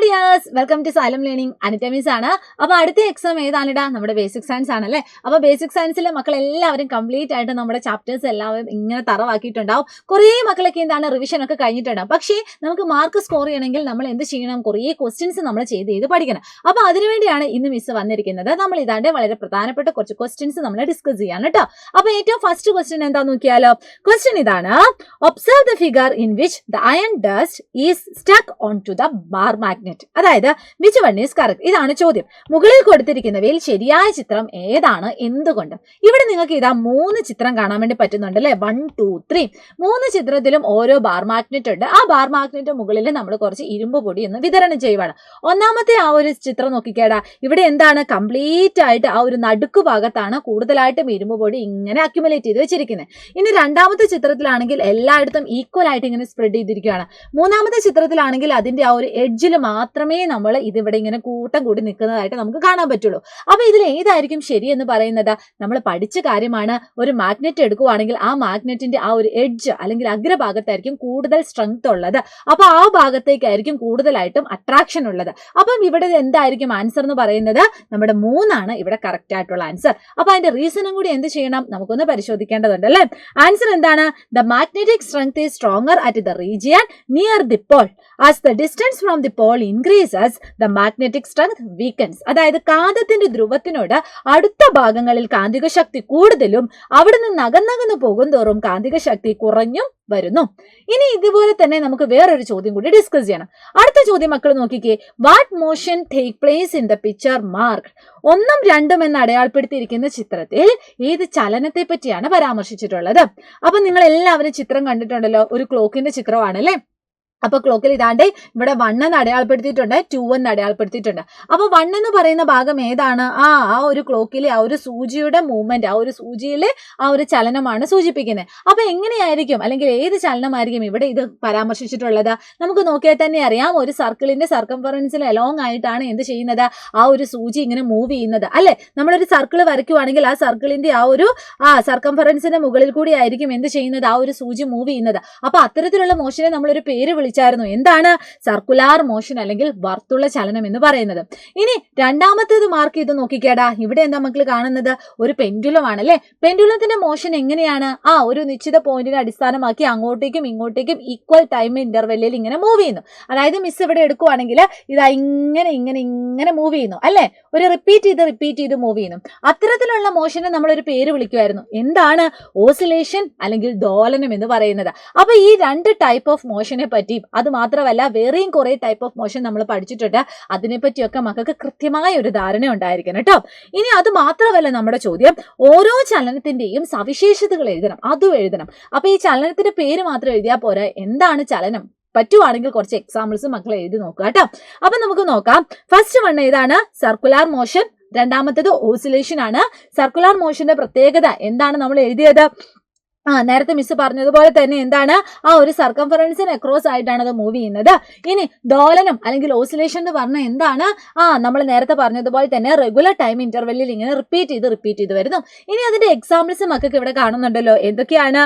Dears, welcome to Xylem learning. Anita miss ആണ്. അപ്പൊ അടുത്ത എക്സാം ഏതാണിടാ? നമ്മുടെ ബേസിക് സയൻസ് ആണല്ലേ. അപ്പൊ ബേസിക് സയൻസിലെ മക്കൾ എല്ലാവരും കംപ്ലീറ്റ് ആയിട്ട് നമ്മുടെ ചാപ്റ്റേഴ്സ് എല്ലാവരും ഇങ്ങനെ തറവാക്കിയിട്ടുണ്ടാവും. കുറേ മക്കളൊക്കെ എന്താണ് റിവിഷൻ ഒക്കെ കഴിഞ്ഞിട്ടുണ്ടാവും. പക്ഷേ നമുക്ക് മാർക്ക് സ്കോർ ചെയ്യണമെങ്കിൽ നമ്മൾ എന്ത് ചെയ്യണം? കുറേ ക്വസ്റ്റ്യൻസ് നമ്മൾ ചെയ്ത് പഠിക്കണം. അപ്പൊ അതിനുവേണ്ടിയാണ് ഇന്ന് മിസ് വന്നിരിക്കുന്നത്. നമ്മൾ ഇതാണ്ട് വളരെ പ്രധാനപ്പെട്ട കുറച്ച് ക്വസ്റ്റ്യൻസ് നമ്മൾ ഡിസ്കസ് ചെയ്യാൻ കേട്ടോ. അപ്പൊ ഏറ്റവും ഫസ്റ്റ് ക്വസ്റ്റ്യൻ എന്താന്ന് നോക്കിയാലോ. ക്വസ്റ്റ്യൻ ഇതാണ്: observe the figure in which the iron dust is stuck on to the bar magnet. അതായത് വിച്ച് വൺ ഈസ് കറക്റ്റ്? ഇതാണ് ചോദ്യം. മുകളിൽ കൊടുത്തിരിക്കുന്നവയിൽ ശരിയായ ചിത്രം ഏതാണ്, എന്തുകൊണ്ട്? ഇവിടെ നിങ്ങൾക്ക് ഇതാ 3 ചിത്രം കാണാൻ വേണ്ടി പറ്റുന്നുണ്ട് അല്ലെ. 1, 2, 3 3 ചിത്രത്തിലും ഓരോ ബാർ മാഗ്നറ്റ് ഉണ്ട്. ആ ബാർ മാഗ്നറ്റ് മുകളിൽ നമ്മൾ കുറച്ച് ഇരുമ്പ് പൊടി എന്ന് വിതരണം ചെയ്യുവാണ്. ഒന്നാമത്തെ ആ ഒരു ചിത്രം നോക്കിക്കേടാ. ഇവിടെ എന്താണ്? കംപ്ലീറ്റ് ആയിട്ട് ആ ഒരു നടുക്ക് ഭാഗത്താണ് കൂടുതലായിട്ടും ഇരുമ്പ് പൊടി ഇങ്ങനെ അക്യുമുലേറ്റ് ചെയ്ത് വെച്ചിരിക്കുന്നത്. ഇനി രണ്ടാമത്തെ ചിത്രത്തിലാണെങ്കിൽ എല്ലായിടത്തും ഈക്വൽ ആയിട്ട് ഇങ്ങനെ സ്പ്രെഡ് ചെയ്തിരിക്കുകയാണ്. മൂന്നാമത്തെ ചിത്രത്തിലാണെങ്കിൽ അതിന്റെ ആ ഒരു എഡ്ജിൽ മാത്രമേ നമ്മൾ ഇതിവിടെ ഇങ്ങനെ കൂട്ടം കൂടി നിൽക്കുന്നതായിട്ട് നമുക്ക് കാണാൻ പറ്റുള്ളൂ. അപ്പൊ ഇതിൽ ഏതായിരിക്കും ശരി എന്ന് പറയുന്നത്? നമ്മൾ പഠിച്ച കാര്യമാണ്. ഒരു മാഗ്നറ്റ് എടുക്കുവാണെങ്കിൽ ആ മാഗ്നറ്റിന്റെ ആ ഒരു എഡ്ജ് അല്ലെങ്കിൽ അഗ്രഭാഗത്തായിരിക്കും കൂടുതൽ സ്ട്രെങ്ത് ഉള്ളത്. അപ്പൊ ആ ഭാഗത്തേക്കായിരിക്കും കൂടുതലായിട്ടും അട്രാക്ഷൻ ഉള്ളത്. അപ്പം ഇവിടെ എന്തായിരിക്കും ആൻസർ എന്ന് പറയുന്നത്? നമ്മുടെ 3 ആണ് ഇവിടെ കറക്റ്റ് ആയിട്ടുള്ള ആൻസർ. അപ്പൊ അതിന്റെ റീസണും കൂടി എന്ത് ചെയ്യണം? നമുക്കൊന്ന് പരിശോധിക്കേണ്ടതുണ്ട് അല്ലെ. ആൻസർ എന്താണ്? The magnetic strength is stronger at the region near the pole. As the distance from the pole increases the magnetic strength weakens. അതായത് കാന്തത്തിന്റെ ധ്രുവത്തിനോട് അടുത്ത ഭാഗങ്ങളിൽ കാന്തിക ശക്തി കൂടുതലും അവിടെ നിന്ന് അകന്നകന്ന് പോകും തോറും കാന്തിക ശക്തി കുറഞ്ഞും വരുന്നു. ഇനി ഇതുപോലെ തന്നെ നമുക്ക് വേറൊരു ചോദ്യം കൂടി ഡിസ്കസ് ചെയ്യണം. അടുത്ത ചോദ്യം മക്കൾ നോക്കിക്കേ. What motion take place in the picture mark? 1, 2 എന്ന് അടയാളപ്പെടുത്തിയിരിക്കുന്ന ചിത്രത്തിൽ ഏത് ചലനത്തെ പറ്റിയാണ് പരാമർശിച്ചിട്ടുള്ളത്? അപ്പൊ നിങ്ങൾ എല്ലാവരും ചിത്രം കണ്ടിട്ടുണ്ടല്ലോ. ഒരു ക്ലോക്കിന്റെ ചിത്രമാണല്ലേ. അപ്പൊ ക്ലോക്കിൽ ഇതാണ്ട് ഇവിടെ 1 എന്ന് അടയാളപ്പെടുത്തിയിട്ടുണ്ട്, 2 എന്ന് അടയാളപ്പെടുത്തിയിട്ടുണ്ട്. അപ്പൊ 1 എന്ന് പറയുന്ന ഭാഗം ഏതാണ്? ആ ഒരു ക്ലോക്കിലെ ആ ഒരു സൂചിയുടെ മൂവ്മെന്റ്, ആ ഒരു സൂചിയിലെ ആ ഒരു ചലനമാണ് സൂചിപ്പിക്കുന്നത്. അപ്പൊ എങ്ങനെയായിരിക്കും, അല്ലെങ്കിൽ ഏത് ചലനമായിരിക്കും ഇവിടെ ഇത് പരാമർശിച്ചിട്ടുള്ളത്? നമുക്ക് നോക്കിയാൽ തന്നെ അറിയാം. ഒരു സർക്കിളിന്റെ സർക്കംഫറൻസിൽ അലോങ് ആയിട്ടാണ് എന്ത് ചെയ്യുന്നത്? ആ ഒരു സൂചി ഇങ്ങനെ മൂവ് ചെയ്യുന്നത് അല്ലെ. നമ്മളൊരു സർക്കിൾ വരയ്ക്കുവാണെങ്കിൽ ആ സർക്കിളിന്റെ ആ ഒരു സർക്കംഫറൻസിന്റെ മുകളിൽ കൂടി ആയിരിക്കും എന്ത് ചെയ്യുന്നത്? ആ ഒരു സൂചി മൂവ് ചെയ്യുന്നത്. അപ്പൊ അത്തരത്തിലുള്ള മോഷനെ നമ്മളൊരു പേര് വിളിച്ചായിരുന്നു. എന്താണ്? സർക്കുലാർ മോഷൻ അല്ലെങ്കിൽ വർത്തുള്ള ചലനം എന്ന് പറയുന്നത്. ഇനി രണ്ടാമത്തേത് മാർക്ക് ചെയ്ത് നോക്കിക്കേടാ. ഇവിടെ എന്താ മക്കൾ കാണുന്നത്? ഒരു പെൻഡുലം ആണല്ലേ. പെൻഡുലത്തിന്റെ മോഷൻ എങ്ങനെയാണ്? ഒരു നിശ്ചിത പോയിന്റിനെ അടിസ്ഥാനമാക്കി അങ്ങോട്ടേക്കും ഇങ്ങോട്ടേക്കും ഈക്വൽ ടൈം ഇന്റർവെല്ലിൽ ഇങ്ങനെ മൂവ് ചെയ്യുന്നു. അതായത് മിസ് ഇവിടെ എടുക്കുവാണെങ്കിൽ ഇതാ ഇങ്ങനെ ഇങ്ങനെ ഇങ്ങനെ മൂവ് ചെയ്യുന്നു അല്ലെ. ഒരു റിപ്പീറ്റ് ചെയ്ത് മൂവ് ചെയ്യുന്നു. അത്തരത്തിലുള്ള മോഷനെ നമ്മളൊരു പേര് വിളിക്കുമായിരുന്നു. എന്താണ്? ഓസിലേഷൻ അല്ലെങ്കിൽ ദോലനം എന്ന് പറയുന്നത്. അപ്പൊ ഈ 2 ടൈപ്പ് ഓഫ് മോഷനെ പറ്റി, അത് മാത്രമല്ല വേറെയും കുറെ ടൈപ്പ് ഓഫ് മോഷൻ നമ്മൾ പഠിച്ചിട്ടുണ്ട്. അതിനെപ്പറ്റിയൊക്കെ മക്കൾക്ക് കൃത്യമായ ഒരു ധാരണ ഉണ്ടായിരിക്കണം കേട്ടോ. ഇനി അത് മാത്രമല്ല നമ്മുടെ ചോദ്യം, ഓരോ ചലനത്തിന്റെയും സവിശേഷതകൾ എഴുതണം, അതും എഴുതണം. അപ്പൊ ഈ ചലനത്തിന്റെ പേര് മാത്രം എഴുതിയാൽ പോരാ. എന്താണ് ചലനം? പറ്റുവാണെങ്കിൽ കുറച്ച് എക്സാമ്പിൾസ് മക്കൾ എഴുതി നോക്കുക കേട്ടോ. അപ്പൊ നമുക്ക് നോക്കാം. ഫസ്റ്റ് വൺ ഏതാണ്? Circular motion. രണ്ടാമത്തേത് ഓസിലേഷൻ ആണ്. സർക്കുലാർ മോഷന്റെ പ്രത്യേകത എന്താണ് നമ്മൾ എഴുതിയത്? നേരത്തെ മിസ് പറഞ്ഞതുപോലെ തന്നെ എന്താണ്? ആ ഒരു സർക്കംഫറൻസിന് അക്രോസ് ആയിട്ടാണ് അത് മൂവ് ചെയ്യുന്നത്. ഇനി ദോലനം അല്ലെങ്കിൽ ഓസിലേഷൻ എന്ന് പറഞ്ഞാൽ എന്താണ്? നമ്മൾ നേരത്തെ പറഞ്ഞതുപോലെ തന്നെ റെഗുലർ ടൈം ഇന്റർവെല്ലിൽ ഇങ്ങനെ റിപ്പീറ്റ് ചെയ്ത് വരുന്നു. ഇനി അതിന്റെ എക്സാമ്പിൾസ് മക്കൾക്ക് ഇവിടെ കാണുന്നുണ്ടല്ലോ. എന്തൊക്കെയാണ്?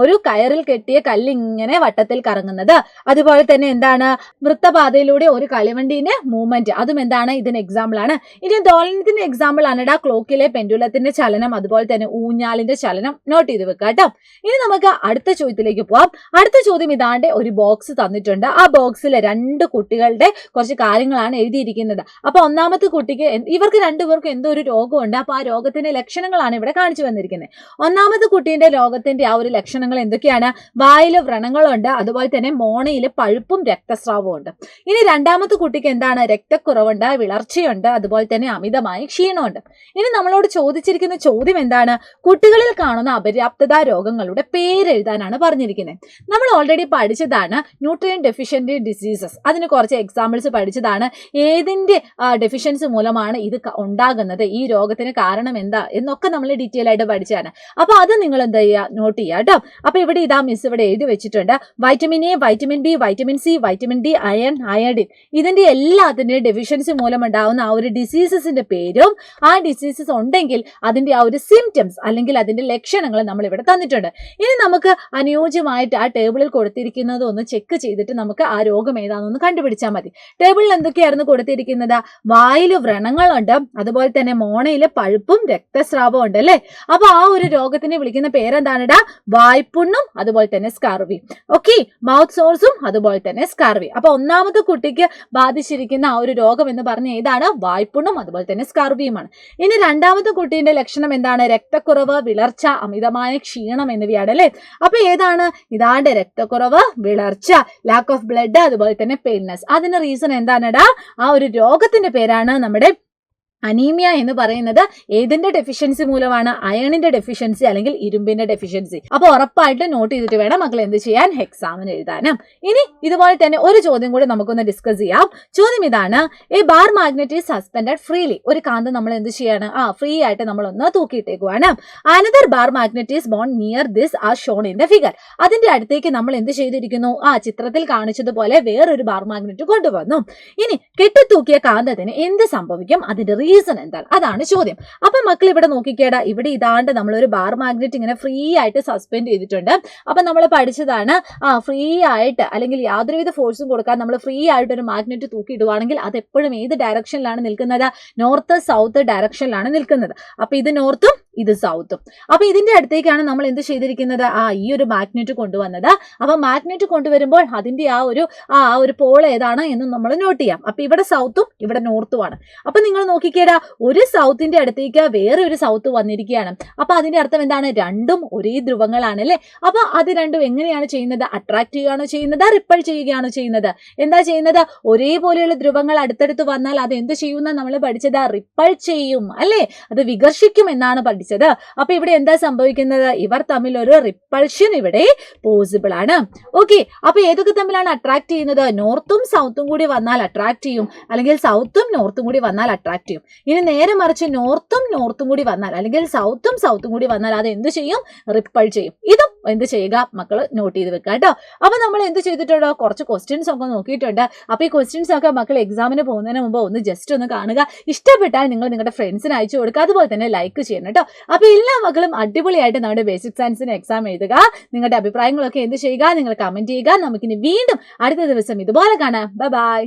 ഒരു കയറിൽ കെട്ടിയ കല്ല് ഇങ്ങനെ വട്ടത്തിൽ കറങ്ങുന്നത്. അതുപോലെ തന്നെ എന്താണ്? വൃത്തപാതയിലൂടെ ഒരു കളിവണ്ടിന്റെ മൂവ്മെന്റ്, അതും എന്താണ്? ഇതിന് എക്സാമ്പിൾ ആണ്. ഇനി ദോലനത്തിന്റെ എക്സാമ്പിൾ ആണ് ക്ലോക്കിലെ പെൻഡുലത്തിന്റെ ചലനം, അതുപോലെ തന്നെ ഊഞ്ഞാലിന്റെ ചലനം. നോട്ട് ചെയ്ത് വെക്കുക കേട്ടോ. ഇനി നമുക്ക് അടുത്ത ചോദ്യത്തിലേക്ക് പോവാം. അടുത്ത ചോദ്യം ഇതാണ്ട് ഒരു ബോക്സ് തന്നിട്ടുണ്ട്. ആ ബോക്സിൽ 2 കുട്ടികളുടെ കുറച്ച് കാര്യങ്ങളാണ് എഴുതിയിരിക്കുന്നത്. അപ്പൊ ഒന്നാമത്തെ കുട്ടിക്ക് ഇവർക്ക് 2 പേർക്കും എന്തോ ഒരു രോഗമുണ്ട്. അപ്പൊ ആ രോഗത്തിന്റെ ലക്ഷണങ്ങളാണ് ഇവിടെ കാണിച്ചു വന്നിരിക്കുന്നത്. ഒന്നാമത്തെ കുട്ടീന്റെ രോഗത്തിന്റെ ആ ഒരു ലക്ഷണങ്ങൾ എന്തൊക്കെയാണ്? വായില് വ്രണങ്ങളുണ്ട്, അതുപോലെ തന്നെ മോണയില് പഴുപ്പും രക്തസ്രാവവും ഉണ്ട്. ഇനി രണ്ടാമത്തെ കുട്ടിക്ക് എന്താണ്? രക്തക്കുറവുണ്ട്, വിളർച്ചയുണ്ട്, അതുപോലെ തന്നെ അമിതമായ ക്ഷീണമുണ്ട്. ഇനി നമ്മളോട് ചോദിച്ചിരിക്കുന്ന ചോദ്യം എന്താണ്? കുട്ടികളിൽ കാണുന്ന അപര്യാപ്തത രോഗങ്ങളുടെ പേരെഴുതാനാണ് പറഞ്ഞിരിക്കുന്നത്. നമ്മൾ ഓൾറെഡി പഠിച്ചതാണ് ന്യൂട്രിയൻ ഡെഫിഷ്യന്റ് ഡിസീസസ്. അതിന് കുറച്ച് എക്സാമ്പിൾസ് പഠിച്ചതാണ്. ഏതിന്റെ ഡെഫിഷ്യൻസി മൂലമാണ് ഇത് ഉണ്ടാകുന്നത്, ഈ രോഗത്തിന് കാരണം എന്താ എന്നൊക്കെ നമ്മൾ ഡീറ്റെയിൽ ആയിട്ട് പഠിച്ചതാണ്. അപ്പൊ അത് നിങ്ങൾ എന്താ ചെയ്യുക? നോട്ട് ചെയ്യുക കേട്ടോ. അപ്പൊ ഇവിടെ ഇതാ മിസ് ഇവിടെ എഴുതി വെച്ചിട്ടുണ്ട്. Vitamin A, vitamin B, vitamin C, vitamin D, iron, iodine, ഇതിന്റെ എല്ലാത്തിന്റെയും ഡെഫിഷ്യൻസി മൂലം ഉണ്ടാവുന്ന ആ ഒരു ഡിസീസസിന്റെ പേരും ആ ഡിസീസസ് ഉണ്ടെങ്കിൽ അതിന്റെ ആ ഒരു സിംറ്റംസ് അല്ലെങ്കിൽ അതിന്റെ ലക്ഷണങ്ങൾ നമ്മൾ ഇവിടെ തന്നിട്ടുണ്ട്. പഠിച്ചിട്ടുണ്ട്. ഇനി നമുക്ക് അനുയോജ്യമായിട്ട് ആ ടേബിളിൽ കൊടുത്തിരിക്കുന്നത് ഒന്ന് ചെക്ക് ചെയ്തിട്ട് നമുക്ക് ആ രോഗം ഏതാണെന്ന് കണ്ടുപിടിച്ചാൽ മതി. ടേബിളിൽ എന്തൊക്കെയായിരുന്നു കൊടുത്തിരിക്കുന്നത്? വായിൽ വ്രണങ്ങളുണ്ട്, അതുപോലെ തന്നെ മോണയിൽ പഴുപ്പും രക്തസ്രാവവും ഉണ്ട് അല്ലേ. അപ്പൊ ആ ഒരു രോഗത്തിനെ വിളിക്കുന്ന പേരെന്താണിടാ? വായ്പുണ്ണും അതുപോലെ തന്നെ സ്കാർവി. ഓക്കെ, മൗത്ത് സോഴ്സും അതുപോലെ തന്നെ സ്കാർവി. അപ്പൊ ഒന്നാമത്തെ കുട്ടിക്ക് ബാധിച്ചിരിക്കുന്ന ആ ഒരു രോഗം എന്ന് പറഞ്ഞ ഏതാണ്? വായ്പുണ്ണും അതുപോലെ തന്നെ സ്കാർവിയുമാണ്. ഇനി രണ്ടാമത്തെ കുട്ടീന്റെ ലക്ഷണം എന്താണ്? രക്തക്കുറവ്, വിളർച്ച, അമിതമായ ക്ഷീണം എന്നിവയാണ് അല്ലെ. അപ്പൊ ഏതാണ്? ഇതാണ്ട് രക്തക്കുറവ്, വിളർച്ച, ലാക്ക് ഓഫ് ബ്ലഡ്, അതുപോലെ തന്നെ പെയിൽനെസ്. അതിന് റീസൺ എന്താണെടാ? ആ ഒരു രോഗത്തിന്റെ പേരാണ് നമ്മുടെ അനീമിയ എന്ന് പറയുന്നത്. ഏതിന്റെ ഡെഫിഷ്യൻസി മൂലമാണ്? അയണിന്റെ ഡെഫിഷ്യൻസി അല്ലെങ്കിൽ ഇരുമ്പിന്റെ ഡെഫിഷ്യൻസി. അപ്പൊ ഉറപ്പായിട്ട് നോട്ട് ചെയ്തിട്ട് വേണം മക്കൾ എന്ത് ചെയ്യാൻ? എക്സാമിന് എഴുതാനും. ഇനി ഇതുപോലെ തന്നെ ഒരു ചോദ്യം കൂടി നമുക്കൊന്ന് ഡിസ്കസ് ചെയ്യാം. ചോദ്യം ഇതാണ്: a bar magnet is suspended freely. ഒരു കാന്തം നമ്മൾ എന്ത് ചെയ്യാണ്? ഫ്രീ ആയിട്ട് നമ്മളൊന്ന് തൂക്കിയിട്ടേക്കുവാണ്. Another bar magnet is born near this are shown in the figure. അതിന്റെ അടുത്തേക്ക് നമ്മൾ എന്ത് ചെയ്തിരിക്കുന്നു? ചിത്രത്തിൽ കാണിച്ചതുപോലെ വേറൊരു ബാർ മാഗ്നറ്റ് കൊണ്ടുവന്നു. ഇനി കെട്ടിത്തൂക്കിയ കാന്തത്തിന് എന്ത് സംഭവിക്കും? അതിന്റെ റീസൺ എന്താണ്? അതാണ് ചോദ്യം. അപ്പൊ മക്കൾ ഇവിടെ നോക്കിക്കേടാ, ഇവിടെ ഇതാണ്ട് നമ്മളൊരു ബാർ മാഗ്നറ്റ് ഇങ്ങനെ ഫ്രീ ആയിട്ട് സസ്പെൻഡ് ചെയ്തിട്ടുണ്ട്. അപ്പൊ നമ്മൾ പഠിച്ചതാണ് ഫ്രീ ആയിട്ട് അല്ലെങ്കിൽ യാതൊരുവിധ ഫോഴ്സും കൊടുക്കാൻ നമ്മൾ ഫ്രീ ആയിട്ട് ഒരു മാഗ്നറ്റ് തൂക്കിയിടുവാണെങ്കിൽ അത് എപ്പോഴും ഏത് ഡയറക്ഷനിലാണ് നിൽക്കുന്നത്? നോർത്ത് സൗത്ത് ഡയറക്ഷനിലാണ് നിൽക്കുന്നത്. അപ്പൊ ഇത് നോർത്തും ഇത് സൗത്തും. അപ്പൊ ഇതിന്റെ അടുത്തേക്കാണ് നമ്മൾ എന്ത് ചെയ്തിരിക്കുന്നത്? ഈ ഒരു മാഗ്നറ്റ് കൊണ്ടുവന്നത്. അപ്പൊ മാഗ്നറ്റ് കൊണ്ടുവരുമ്പോൾ അതിന്റെ ആ ഒരു പോൾ ഏതാണ് എന്ന് നമ്മൾ നോട്ട് ചെയ്യാം. അപ്പൊ ഇവിടെ സൗത്തും ഇവിടെ നോർത്തുമാണ്. അപ്പൊ നിങ്ങൾ നോക്കിക്കേടാ, ഒരു സൗത്തിന്റെ അടുത്തേക്ക് വേറെ ഒരു സൗത്ത് വന്നിരിക്കുകയാണ്. അപ്പൊ അതിന്റെ അർത്ഥം എന്താണ്? രണ്ടും ഒരേ ധ്രുവങ്ങളാണ് അല്ലെ. അപ്പൊ അത് രണ്ടും എങ്ങനെയാണ് ചെയ്യുന്നത്? അട്രാക്ട് ചെയ്യുകയാണോ ചെയ്യുന്നത്? റിപ്പൽ ചെയ്യുകയാണോ ചെയ്യുന്നത്? എന്താ ചെയ്യുന്നത്? ഒരേപോലെയുള്ള ധ്രുവങ്ങൾ അടുത്തടുത്ത് വന്നാൽ അത് എന്ത് ചെയ്യുന്ന നമ്മൾ പഠിച്ചത്? റിപ്പൽ ചെയ്യും അല്ലെ, അത് വികർഷിക്കും എന്നാണ് പഠിച്ചത്. അപ്പൊ ഇവിടെ എന്താ സംഭവിക്കുന്നത്? ഇവർ തമ്മിൽ ഒരു റിപ്പൾഷൻ ഇവിടെ പോസിബിൾ ആണ്. ഓക്കെ, അപ്പൊ ഏതൊക്കെ തമ്മിലാണ് അട്രാക്ട് ചെയ്യുന്നത്? നോർത്തും സൗത്തും കൂടി വന്നാൽ അട്രാക്ട് ചെയ്യും, അല്ലെങ്കിൽ സൗത്തും നോർത്തും കൂടി വന്നാൽ അട്രാക്ട് ചെയ്യും. ഇനി നേരെ മറിച്ച് നോർത്തും കൂടി വന്നാൽ അല്ലെങ്കിൽ സൗത്തും കൂടി വന്നാൽ അത് എന്ത് ചെയ്യും? റിപ്പൾ ചെയ്യും. ഇതും എന്ത് ചെയ്യുക മക്കൾ? നോട്ട് ചെയ്ത് വെക്കുക കേട്ടോ. അപ്പൊ നമ്മൾ എന്ത് ചെയ്തിട്ടുണ്ടോ? കുറച്ച് ക്വസ്റ്റ്യൻസ് ഒക്കെ നോക്കിയിട്ടുണ്ട്. അപ്പൊ ഈ ക്വസ്റ്റ്യൻസ് ഒക്കെ മക്കൾ എക്സാമിന് പോകുന്നതിന് മുമ്പ് ഒന്ന് ജസ്റ്റ് ഒന്ന് കാണുക. ഇഷ്ടപ്പെട്ടാൽ നിങ്ങൾ നിങ്ങളുടെ ഫ്രണ്ട്സിന് അയച്ചു കൊടുക്കുക. അതുപോലെ തന്നെ ലൈക്ക് ചെയ്യണം കേട്ടോ. അപ്പൊ എല്ലാ മക്കളും അടിപൊളിയായിട്ട് നമ്മുടെ ബേസിക് സയൻസിന് എക്സാം എഴുതുക. നിങ്ങളുടെ അഭിപ്രായങ്ങളൊക്കെ എന്ത് ചെയ്യുക? നിങ്ങൾ കമന്റ് ചെയ്യുക. നമുക്കിനി വീണ്ടും അടുത്ത ദിവസം ഇതുപോലെ കാണാം. Bye bye.